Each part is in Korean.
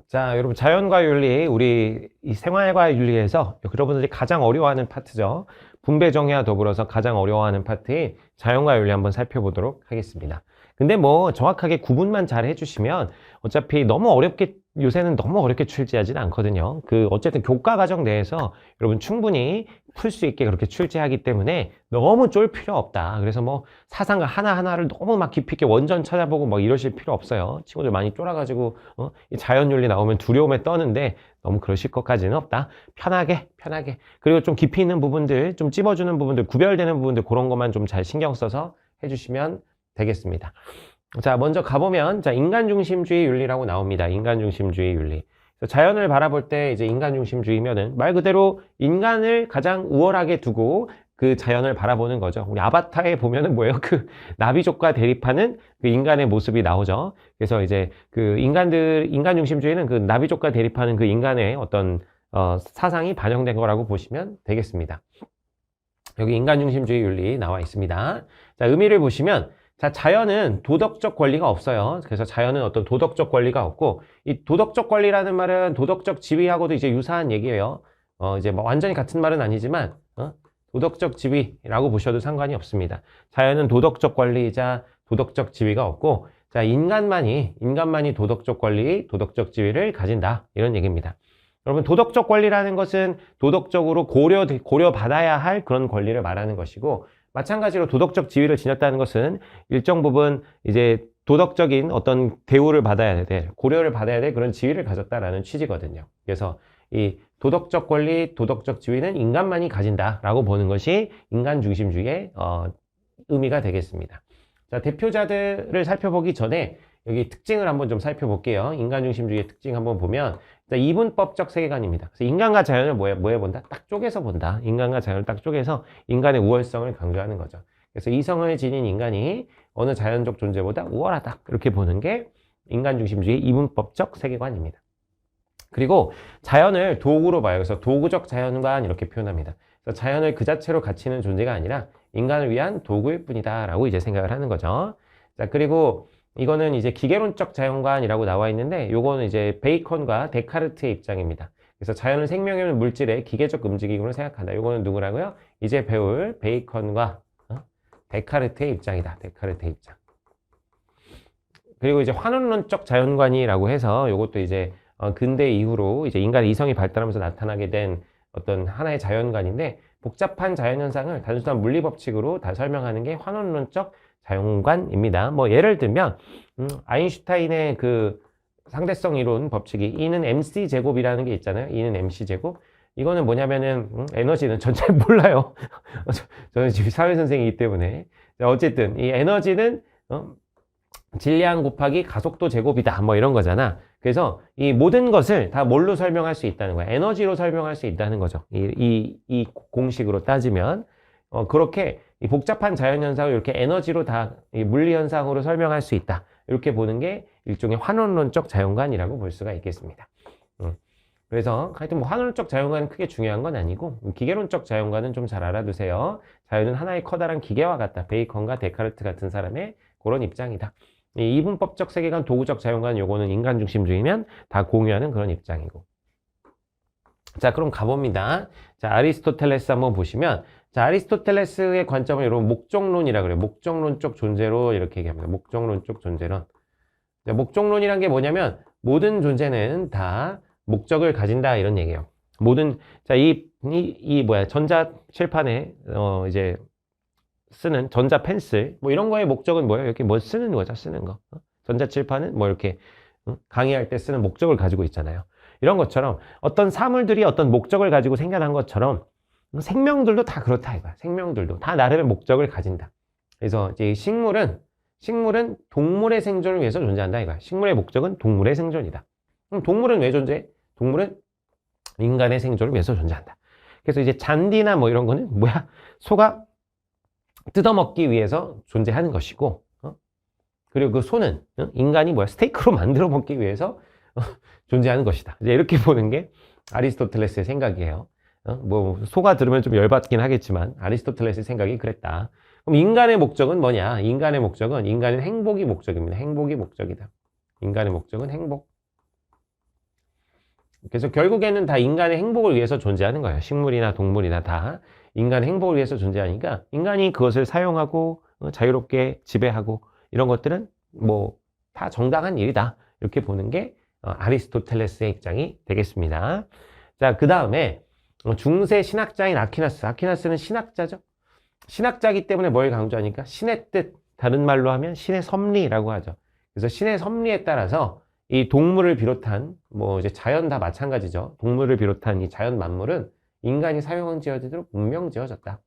자, 여러분 자연과 윤리, 우리 이 생활과 윤리에서 여러분들이 가장 어려워하는 파트죠. 분배 정의와 더불어서 가장 어려워하는 파트인 자연과 윤리 한번 살펴보도록 하겠습니다. 근데 뭐 정확하게 구분만 잘 해주시면 어차피 너무 어렵게 요새는 너무 어렵게 출제하지는 않거든요. 어쨌든 교과 과정 내에서 여러분 충분히 풀 수 있게 그렇게 출제하기 때문에 너무 쫄 필요 없다. 그래서 뭐 사상과 하나하나를 너무 막 깊이 있게 원전 찾아보고 뭐 이러실 필요 없어요. 친구들 많이 쫄아가지고 이 자연윤리 나오면 두려움에 떠는데 너무 그러실 것까지는 없다. 편하게 그리고 좀 깊이 있는 부분들, 좀 찝어주는 부분들, 구별되는 부분들 그런 것만 좀 잘 신경 써서 해주시면 되겠습니다. 자, 먼저 가보면, 자, 인간중심주의 윤리라고 나옵니다. 인간중심주의 윤리. 자연을 바라볼 때 이제 인간중심주의면은 말 그대로 인간을 가장 우월하게 두고 그 자연을 바라보는 거죠. 우리 아바타에 보면은 뭐예요? 나비족과 대립하는 그 인간의 모습이 나오죠. 그래서 이제 인간중심주의는 그 나비족과 대립하는 그 인간의 어떤, 사상이 반영된 거라고 보시면 되겠습니다. 여기 인간중심주의 윤리 나와 있습니다. 자, 의미를 보시면, 자, 자연은 도덕적 권리가 없어요. 그래서 자연은 어떤 도덕적 권리가 없고, 이 도덕적 권리라는 말은 도덕적 지위하고도 이제 유사한 얘기예요. 이제 뭐 완전히 같은 말은 아니지만, 도덕적 지위라고 보셔도 상관이 없습니다. 자연은 도덕적 권리이자 도덕적 지위가 없고, 자, 인간만이 도덕적 권리, 도덕적 지위를 가진다. 이런 얘기입니다. 여러분, 도덕적 권리라는 것은 도덕적으로 고려받아야 할 그런 권리를 말하는 것이고, 마찬가지로 도덕적 지위를 지녔다는 것은 일정 부분 이제 도덕적인 어떤 대우를 받아야 돼, 고려를 받아야 될 그런 지위를 가졌다라는 취지거든요. 그래서 이 도덕적 권리, 도덕적 지위는 인간만이 가진다라고 보는 것이 인간 중심주의의 의미가 되겠습니다. 자, 대표자들을 살펴보기 전에 여기 특징을 한번 좀 살펴볼게요. 인간 중심주의의 특징 한번 보면, 자, 이분법적 세계관입니다. 그래서 인간과 자연을 뭐해 본다? 딱 쪼개서 본다. 인간과 자연을 딱 쪼개서 인간의 우월성을 강조하는 거죠. 그래서 이성을 지닌 인간이 어느 자연적 존재보다 우월하다. 이렇게 보는 게 인간 중심주의 이분법적 세계관입니다. 그리고 자연을 도구로 봐요. 그래서 도구적 자연관 이렇게 표현합니다. 그래서 자연을 그 자체로 가치는 존재가 아니라 인간을 위한 도구일 뿐이다 라고 이제 생각을 하는 거죠. 자, 그리고 이거는 이제 기계론적 자연관이라고 나와 있는데 요거는 이제 베이컨과 데카르트의 입장입니다. 그래서 자연은 생명이 없는 물질의 기계적 움직임으로 생각한다. 요거는 누구라고요? 이제 배울 베이컨과 데카르트의 입장이다. 데카르트의 입장. 그리고 이제 환원론적 자연관이라고 해서 요것도 이제 근대 이후로 이제 인간의 이성이 발달하면서 나타나게 된 어떤 하나의 자연관인데, 복잡한 자연현상을 단순한 물리법칙으로 다 설명하는 게 환원론적 자연관입니다. 뭐 예를 들면 아인슈타인의 그 상대성 이론 법칙이 E는 mc 제곱이라는 게 있잖아요. E는 mc 제곱. 이거는 뭐냐면은 에너지는 전 잘 몰라요. 저는 지금 사회선생이기 때문에. 어쨌든 이 에너지는 질량 곱하기 가속도 제곱이다. 뭐 이런 거잖아. 그래서 이 모든 것을 다 뭘로 설명할 수 있다는 거야. 에너지로 설명할 수 있다는 거죠. 이 공식으로 따지면. 그렇게 이 복잡한 자연현상을 이렇게 에너지로 다 물리현상으로 설명할 수 있다. 이렇게 보는 게 일종의 환원론적 자연관이라고 볼 수가 있겠습니다. 그래서 하여튼 뭐 환원론적 자연관은 크게 중요한 건 아니고, 기계론적 자연관은 좀 잘 알아두세요. 자연은 하나의 커다란 기계와 같다. 베이컨과 데카르트 같은 사람의 그런 입장이다. 이 이분법적 세계관, 도구적 자연관, 요거는 인간 중심주의면 다 공유하는 그런 입장이고. 자, 그럼 가봅니다. 자, 아리스토텔레스 한번 보시면, 자, 아리스토텔레스의 관점을 여러분 목적론이라 그래요. 목적론적 존재로 이렇게 얘기합니다. 목적론적 존재론. 자, 목적론이란 게 뭐냐면 모든 존재는 다 목적을 가진다 이런 얘기예요. 자, 전자 칠판에 이제 쓰는 전자 펜슬 뭐 이런 거의 목적은 뭐예요? 이렇게 뭐 쓰는 거죠. 쓰는 거. 전자 칠판은 뭐 이렇게 강의할 때 쓰는 목적을 가지고 있잖아요. 이런 것처럼 어떤 사물들이 어떤 목적을 가지고 생겨난 것처럼 생명들도 다 그렇다 이거야. 생명들도 다 나름의 목적을 가진다. 그래서 이제 식물은 동물의 생존을 위해서 존재한다 이거야. 식물의 목적은 동물의 생존이다. 그럼 동물은 왜 존재해? 동물은 인간의 생존을 위해서 존재한다. 그래서 이제 잔디나 뭐 이런 거는 뭐야? 소가 뜯어먹기 위해서 존재하는 것이고, 그리고 그 소는 인간이 뭐야? 스테이크로 만들어 먹기 위해서 존재하는 것이다. 이제 이렇게 보는 게 아리스토텔레스의 생각이에요. 뭐 소가 들으면 좀 열받긴 하겠지만 아리스토텔레스의 생각이 그랬다. 그럼 인간의 목적은 뭐냐? 인간의 목적은 인간의 행복이 목적입니다. 행복이 목적이다. 인간의 목적은 행복. 그래서 결국에는 다 인간의 행복을 위해서 존재하는 거예요. 식물이나 동물이나 다 인간의 행복을 위해서 존재하니까 인간이 그것을 사용하고 자유롭게 지배하고 이런 것들은 뭐 다 정당한 일이다. 이렇게 보는 게 아리스토텔레스의 입장이 되겠습니다. 자, 그 다음에 중세 신학자인 아퀴나스. 아퀴나스는 신학자죠. 신학자이기 때문에 뭘 강조하니까 신의 뜻, 다른 말로 하면 신의 섭리라고 하죠. 그래서 신의 섭리에 따라서 이 동물을 비롯한 뭐 이제 자연 다 마찬가지죠. 동물을 비롯한 이 자연 만물은 인간이 사용한 지어지도록 운명 지어졌다.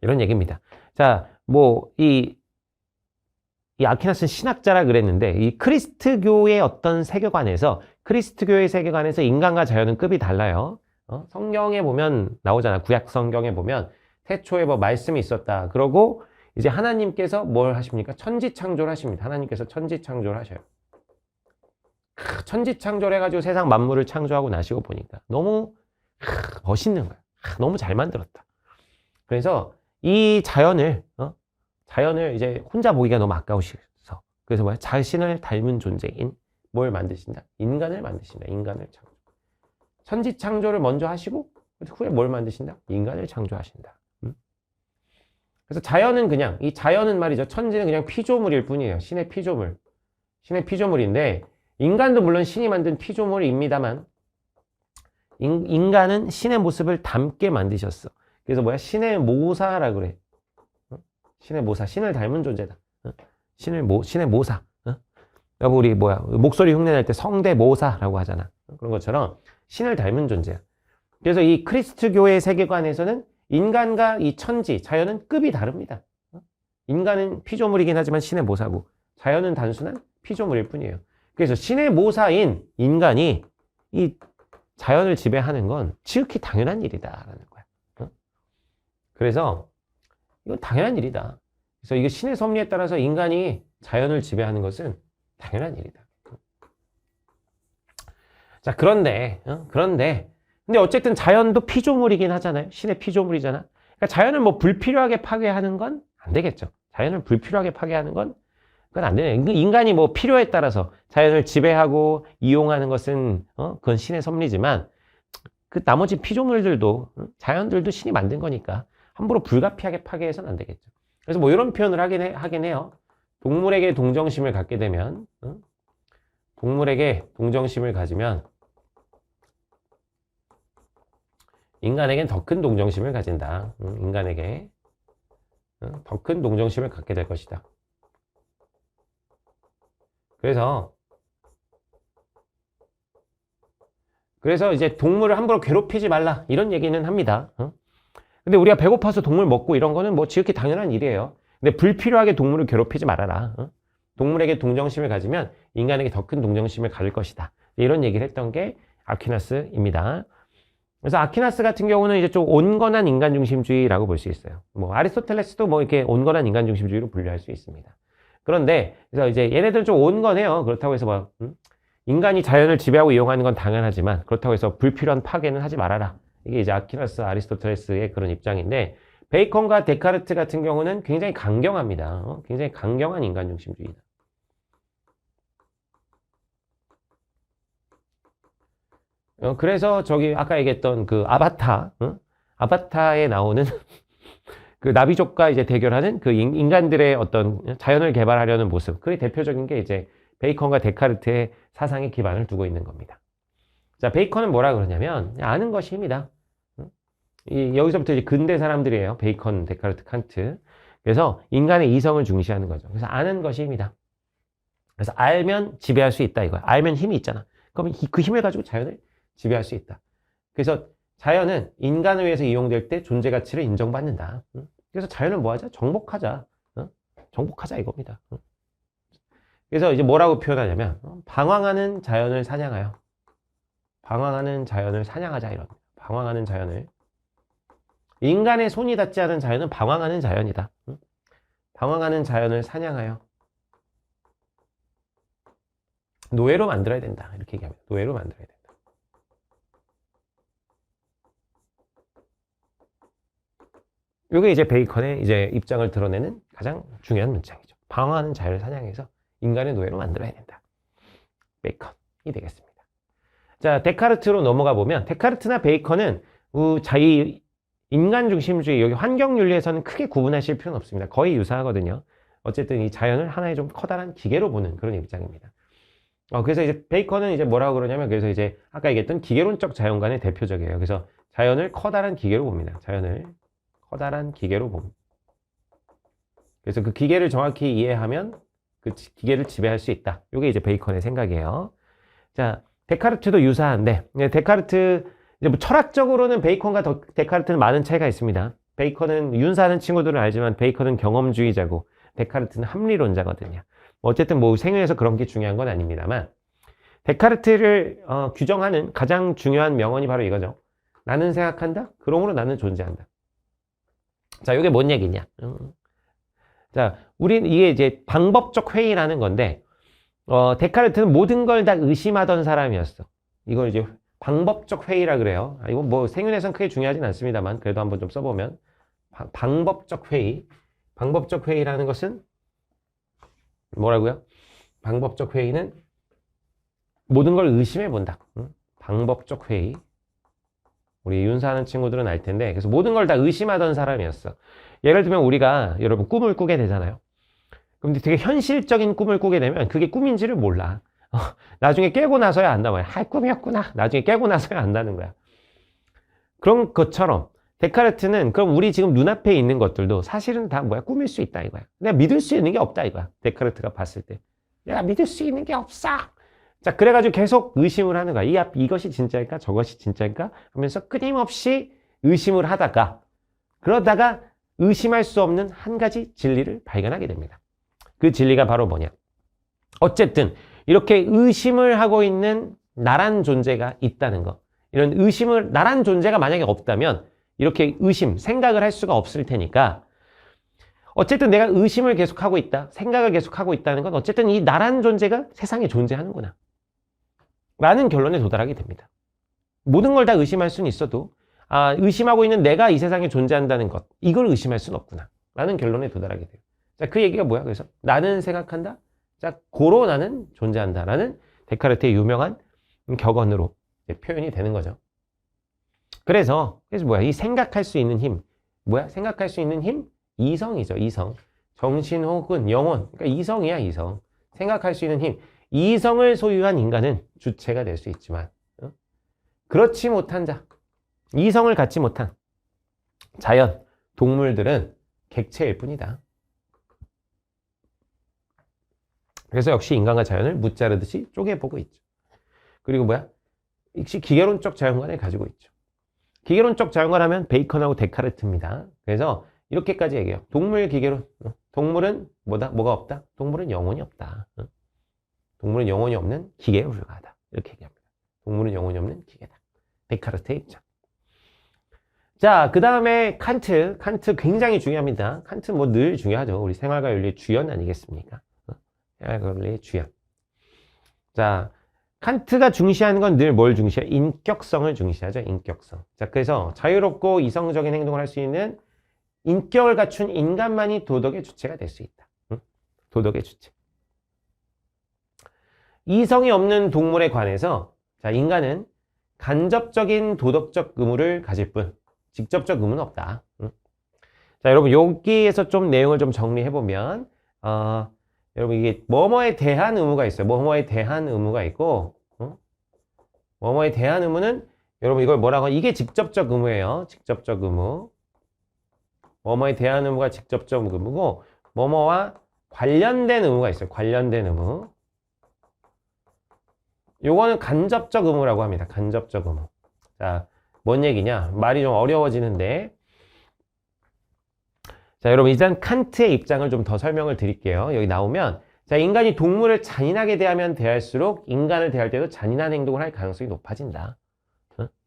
이런 얘기입니다. 자, 뭐 이 아퀴나스는 신학자라 그랬는데 이 크리스트교의 어떤 세계관에서 크리스트교의 세계관에서 인간과 자연은 급이 달라요. 성경에 보면 나오잖아. 구약 성경에 보면 태초에 뭐 말씀이 있었다. 그러고 이제 하나님께서 뭘 하십니까? 천지창조를 하십니다. 하나님께서 천지창조를 하셔요. 천지창조를 해가지고 세상 만물을 창조하고 나시고 보니까 너무 멋있는 거야. 너무 잘 만들었다. 그래서 이 자연을 이제 혼자 보기가 너무 아까우셔서 그래서 뭐야? 자신을 닮은 존재인 뭘 만드신다? 인간을 만드신다. 인간을 창조. 천지창조를 먼저 하시고 후에 뭘 만드신다? 인간을 창조하신다. 그래서 자연은 그냥 이 자연은 말이죠. 천지는 그냥 피조물일 뿐이에요. 신의 피조물. 신의 피조물인데 인간도 물론 신이 만든 피조물입니다만 인간은 신의 모습을 담게 만드셨어. 그래서 뭐야? 신의 모사라 그래. 신의 모사, 신을 닮은 존재다. 신의 모사. 여보 우리 뭐야? 목소리 흉내낼 때 성대모사라고 하잖아. 그런 것처럼 신을 닮은 존재야. 그래서 이 크리스트교의 세계관에서는 인간과 이 천지, 자연은 급이 다릅니다. 인간은 피조물이긴 하지만 신의 모사고 자연은 단순한 피조물일 뿐이에요. 그래서 신의 모사인 인간이 이 자연을 지배하는 건 지극히 당연한 일이다라는 거야. 그래서 이건 당연한 일이다. 그래서 이거 신의 섭리에 따라서 인간이 자연을 지배하는 것은 당연한 일이다. 자, 그런데 근데 어쨌든 자연도 피조물이긴 하잖아요. 신의 피조물이잖아. 그러니까 자연을 뭐 불필요하게 파괴하는 건 안 되겠죠. 자연을 불필요하게 파괴하는 건 그건 안 되네. 인간이 뭐 필요에 따라서 자연을 지배하고 이용하는 것은 그건 신의 섭리지만 그 나머지 피조물들도 자연들도 신이 만든 거니까 함부로 불가피하게 파괴해서는 안 되겠죠. 그래서 뭐 이런 표현을 하긴 해요. 동물에게 동정심을 갖게 되면 동물에게 동정심을 가지면 인간에겐 더 큰 동정심을 가진다. 인간에게 더 큰 동정심을 갖게 될 것이다. 그래서 이제 동물을 함부로 괴롭히지 말라 이런 얘기는 합니다. 근데 우리가 배고파서 동물 먹고 이런 거는 뭐 지극히 당연한 일이에요. 근데 불필요하게 동물을 괴롭히지 말아라. 동물에게 동정심을 가지면 인간에게 더 큰 동정심을 가질 것이다. 이런 얘기를 했던 게 아퀴나스입니다. 그래서 아퀴나스 같은 경우는 이제 좀 온건한 인간 중심주의라고 볼 수 있어요. 뭐 아리스토텔레스도 뭐 이렇게 온건한 인간 중심주의로 분류할 수 있습니다. 그런데 그래서 이제 얘네들은 좀 온건해요. 그렇다고 해서 뭐 인간이 자연을 지배하고 이용하는 건 당연하지만 그렇다고 해서 불필요한 파괴는 하지 말아라. 이게 이제 아퀴나스, 아리스토텔레스의 그런 입장인데 베이컨과 데카르트 같은 경우는 굉장히 강경합니다. 굉장히 강경한 인간 중심주의다. 그래서 저기 아까 얘기했던 그 아바타에 나오는 그 나비족과 이제 대결하는 그 인간들의 어떤 자연을 개발하려는 모습. 그게 대표적인 게 이제 베이컨과 데카르트의 사상에 기반을 두고 있는 겁니다. 자, 베이컨은 뭐라 그러냐면 아는 것이 힘이다. 여기서부터 이제 근대 사람들이에요. 베이컨, 데카르트, 칸트. 그래서 인간의 이성을 중시하는 거죠. 그래서 아는 것이 힘이다. 그래서 알면 지배할 수 있다 이거야. 알면 힘이 있잖아. 그러면 그 힘을 가지고 자연을 지배할 수 있다. 그래서 자연은 인간을 위해서 이용될 때 존재 가치를 인정받는다. 그래서 자연을 뭐 하자? 정복하자. 정복하자 이겁니다. 그래서 이제 뭐라고 표현하냐면 방황하는 자연을 사냥하여. 방황하는 자연을 사냥하자 이럽니다. 방황하는 자연을. 인간의 손이 닿지 않은 자연은 방황하는 자연이다. 방황하는 자연을 사냥하여 노예로 만들어야 된다. 이렇게 얘기합니다. 노예로 만들어야 된다. 이게 이제 베이컨의 이제 입장을 드러내는 가장 중요한 문장이죠. 방황하는 자연을 사냥해서 인간의 노예로 만들어야 된다. 베이컨이 되겠습니다. 자, 데카르트로 넘어가 보면 데카르트나 베이컨은 자기 인간 중심주의, 여기 환경윤리에서는 크게 구분하실 필요는 없습니다. 거의 유사하거든요. 어쨌든 이 자연을 하나의 좀 커다란 기계로 보는 그런 입장입니다. 그래서 이제 베이컨은 이제 뭐라고 그러냐면, 그래서 이제 아까 얘기했던 기계론적 자연관의 대표적이에요. 그래서 자연을 커다란 기계로 봅니다. 자연을 커다란 기계로 봅니다. 그래서 그 기계를 정확히 이해하면 그 기계를 지배할 수 있다. 이게 이제 베이컨의 생각이에요. 자, 데카르트도 유사한데, 데카르트, 이제 뭐 철학적으로는 베이컨과 데카르트는 많은 차이가 있습니다. 베이컨은, 윤사하는 친구들은 알지만 베이컨은 경험주의자고, 데카르트는 합리론자거든요. 어쨌든 뭐 생애에서 그런 게 중요한 건 아닙니다만, 데카르트를 규정하는 가장 중요한 명언이 바로 이거죠. 나는 생각한다? 그러므로 나는 존재한다. 자, 이게 뭔 얘기냐? 자, 우린 이게 이제 방법적 회의라는 건데, 데카르트는 모든 걸 다 의심하던 사람이었어. 이걸 이제 방법적 회의라 그래요. 이건 뭐 생윤에서는 크게 중요하진 않습니다만, 그래도 한번 좀 써보면. 방법적 회의. 방법적 회의라는 것은 뭐라고요? 방법적 회의는 모든 걸 의심해 본다. 방법적 회의. 우리 윤사하는 친구들은 알 텐데, 그래서 모든 걸 다 의심하던 사람이었어. 예를 들면 우리가 여러분 꿈을 꾸게 되잖아요. 근데 되게 현실적인 꿈을 꾸게 되면 그게 꿈인지를 몰라. 나중에 깨고 나서야 안다고요. 꿈이었구나. 나중에 깨고 나서야 안다는 거야. 그런 것처럼 데카르트는 그럼 우리 지금 눈앞에 있는 것들도 사실은 다 뭐야? 꿈일 수 있다 이거야. 내가 믿을 수 있는 게 없다 이거야. 데카르트가 봤을 때. 내가 믿을 수 있는 게 없어. 자, 그래가지고 계속 의심을 하는 거야. 이것이 진짜일까? 저것이 진짜일까? 하면서 끊임없이 의심을 하다가, 그러다가 의심할 수 없는 한 가지 진리를 발견하게 됩니다. 그 진리가 바로 뭐냐? 어쨌든 이렇게 의심을 하고 있는 나란 존재가 있다는 거. 이런 의심을, 나란 존재가 만약에 없다면 이렇게 생각을 할 수가 없을 테니까, 어쨌든 내가 의심을 계속하고 있다, 생각을 계속하고 있다는 건 어쨌든 이 나란 존재가 세상에 존재하는구나 라는 결론에 도달하게 됩니다. 모든 걸 다 의심할 수는 있어도 의심하고 있는 내가 이 세상에 존재한다는 것, 이걸 의심할 수는 없구나 라는 결론에 도달하게 돼요. 자, 그 얘기가 뭐야? 그래서 나는 생각한다. 자, 고로 나는 존재한다 라는 데카르트의 유명한 격언으로 표현이 되는 거죠. 그래서 뭐야? 이 생각할 수 있는 힘, 뭐야? 생각할 수 있는 힘? 이성이죠. 이성. 정신 혹은 영혼. 그러니까 이성이야, 이성. 생각할 수 있는 힘. 이성을 소유한 인간은 주체가 될 수 있지만, 그렇지 못한 자, 이성을 갖지 못한 자연, 동물들은 객체일 뿐이다. 그래서 역시 인간과 자연을 무자르듯이 쪼개보고 있죠. 그리고 뭐야? 역시 기계론적 자연관을 가지고 있죠. 기계론적 자연관 하면 베이컨하고 데카르트입니다. 그래서 이렇게까지 얘기해요. 동물 기계론. 동물은 뭐가 없다? 동물은 영혼이 없다. 동물은 영혼이 없는 기계에 불과하다. 이렇게 얘기합니다. 동물은 영혼이 없는 기계다. 데카르트의 입장. 자, 그 다음에 칸트. 칸트 굉장히 중요합니다. 칸트 뭐 늘 중요하죠. 우리 생활과 윤리의 주연 아니겠습니까? 생활과 윤리의 주연. 자, 칸트가 중시하는 건 늘 뭘 중시해요? 인격성을 중시하죠. 인격성. 자, 그래서 자유롭고 이성적인 행동을 할 수 있는 인격을 갖춘 인간만이 도덕의 주체가 될 수 있다. 도덕의 주체. 이성이 없는 동물에 관해서, 자, 인간은 간접적인 도덕적 의무를 가질 뿐 직접적 의무는 없다. 자, 여러분 여기에서 좀 내용을 좀 정리해보면, 여러분 이게 뭐뭐에 대한 의무가 있어요. 뭐뭐에 대한 의무가 있고, 뭐뭐에 대한 의무는 여러분 이걸 뭐라고 하면 이게 직접적 의무예요. 직접적 의무. 뭐뭐에 대한 의무가 직접적 의무고, 뭐뭐와 관련된 의무가 있어요. 관련된 의무. 요거는 간접적 의무라고 합니다. 간접적 의무. 자, 뭔 얘기냐? 말이 좀 어려워지는데, 자, 여러분 일단 칸트의 입장을 좀 더 설명을 드릴게요. 여기 나오면, 자, 인간이 동물을 잔인하게 대하면 대할수록 인간을 대할 때도 잔인한 행동을 할 가능성이 높아진다.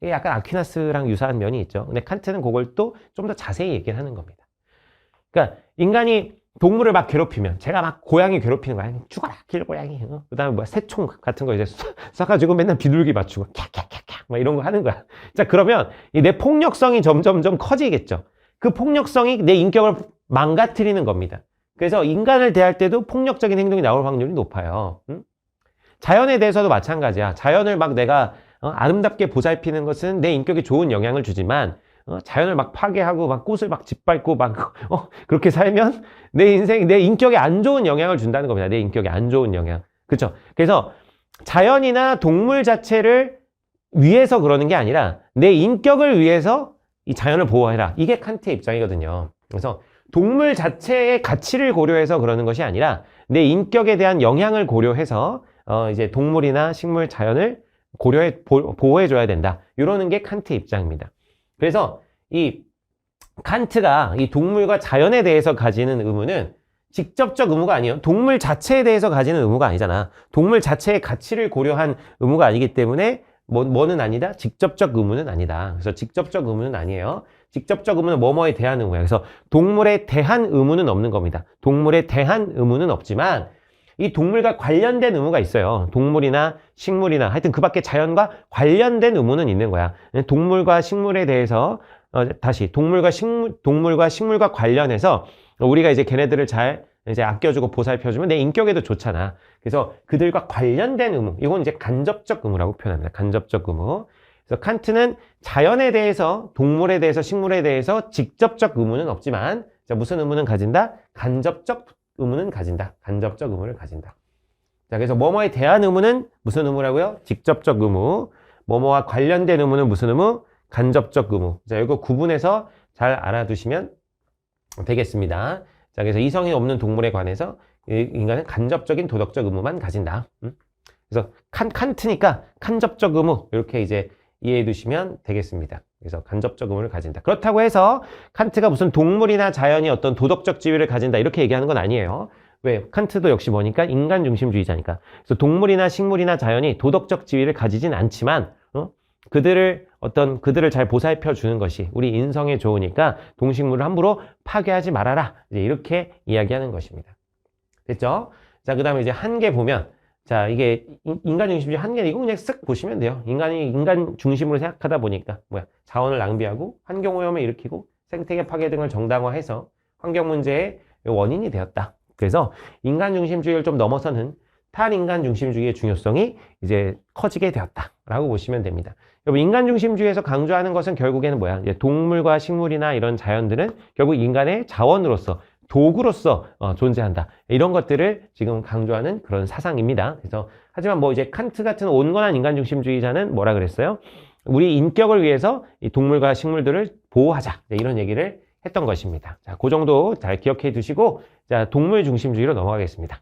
이게 약간 아퀴나스랑 유사한 면이 있죠. 근데 칸트는 그걸 또 좀 더 자세히 얘기를 하는 겁니다. 그러니까 인간이 동물을 막 괴롭히면, 제가 막 고양이 괴롭히는 거야. 죽어라, 길고양이. 그 다음에 새총 같은 거 이제 쏴가지고 맨날 비둘기 맞추고, 캬캬캬캬, 막 이런 거 하는 거야. 자, 그러면 내 폭력성이 점점점 커지겠죠. 그 폭력성이 내 인격을 망가뜨리는 겁니다. 그래서 인간을 대할 때도 폭력적인 행동이 나올 확률이 높아요. 자연에 대해서도 마찬가지야. 자연을 막 내가 아름답게 보살피는 것은 내 인격에 좋은 영향을 주지만 자연을 막 파괴하고 막 꽃을 막 짓밟고 막 그렇게 살면 내 인생, 내 인격에 안 좋은 영향을 준다는 겁니다. 내 인격에 안 좋은 영향. 그렇죠? 그래서 자연이나 동물 자체를 위해서 그러는 게 아니라 내 인격을 위해서 이 자연을 보호해라. 이게 칸트의 입장이거든요. 그래서 동물 자체의 가치를 고려해서 그러는 것이 아니라 내 인격에 대한 영향을 고려해서 이제 동물이나 식물, 자연을 보호해줘야 된다. 이러는 게 칸트의 입장입니다. 그래서 이 칸트가 이 동물과 자연에 대해서 가지는 의무는 직접적 의무가 아니에요. 동물 자체에 대해서 가지는 의무가 아니잖아. 동물 자체의 가치를 고려한 의무가 아니기 때문에 뭐는 아니다? 직접적 의무는 아니다. 그래서 직접적 의무는 아니에요. 직접적 의무는 뭐뭐에 대한 의무야. 그래서 동물에 대한 의무는 없는 겁니다. 동물에 대한 의무는 없지만 이 동물과 관련된 의무가 있어요. 동물이나 식물이나 하여튼 그 밖에 자연과 관련된 의무는 있는 거야. 동물과 식물에 대해서 다시 동물과 식물과 관련해서 우리가 이제 걔네들을 잘 이제 아껴주고 보살펴주면 내 인격에도 좋잖아. 그래서 그들과 관련된 의무, 이건 이제 간접적 의무라고 표현합니다. 간접적 의무. 그래서 칸트는 자연에 대해서, 동물에 대해서, 식물에 대해서 직접적 의무는 없지만, 자, 무슨 의무는 가진다? 간접적 의무는 가진다. 간접적 의무를 가진다. 자, 그래서 뭐뭐에 대한 의무는 무슨 의무라고요? 직접적 의무. 뭐뭐와 관련된 의무는 무슨 의무? 간접적 의무. 자, 이거 구분해서 잘 알아두시면 되겠습니다. 자, 그래서 이성이 없는 동물에 관해서 인간은 간접적인 도덕적 의무만 가진다. 그래서 칸트니까 간접적 의무 이렇게 이제 이해해 두시면 되겠습니다. 그래서 간접적 의무를 가진다. 그렇다고 해서 칸트가 무슨 동물이나 자연이 어떤 도덕적 지위를 가진다 이렇게 얘기하는 건 아니에요. 왜? 칸트도 역시 뭐니까 인간 중심주의자니까. 그래서 동물이나 식물이나 자연이 도덕적 지위를 가지진 않지만 그들을 잘 보살펴 주는 것이 우리 인성에 좋으니까 동식물을 함부로 파괴하지 말아라. 이제 이렇게 이야기하는 것입니다. 됐죠? 자, 그 다음에 이제 한계 보면, 자, 이게 인간 중심주의 한계는 이거 그냥 쓱 보시면 돼요. 인간이 인간 중심으로 생각하다 보니까, 자원을 낭비하고 환경오염을 일으키고 생태계 파괴 등을 정당화해서 환경 문제의 원인이 되었다. 그래서 인간 중심주의를 좀 넘어서는 탈인간 중심주의의 중요성이 이제 커지게 되었다라고 보시면 됩니다. 여러분, 인간 중심주의에서 강조하는 것은 결국에는 뭐야? 이제 동물과 식물이나 이런 자연들은 결국 인간의 자원으로서, 도구로서 존재한다. 이런 것들을 지금 강조하는 그런 사상입니다. 그래서 하지만 뭐 이제 칸트 같은 온건한 인간 중심주의자는 뭐라 그랬어요? 우리 인격을 위해서 이 동물과 식물들을 보호하자. 이런 얘기를 했던 것입니다. 자, 그 정도 잘 기억해 두시고, 자, 동물 중심주의로 넘어가겠습니다.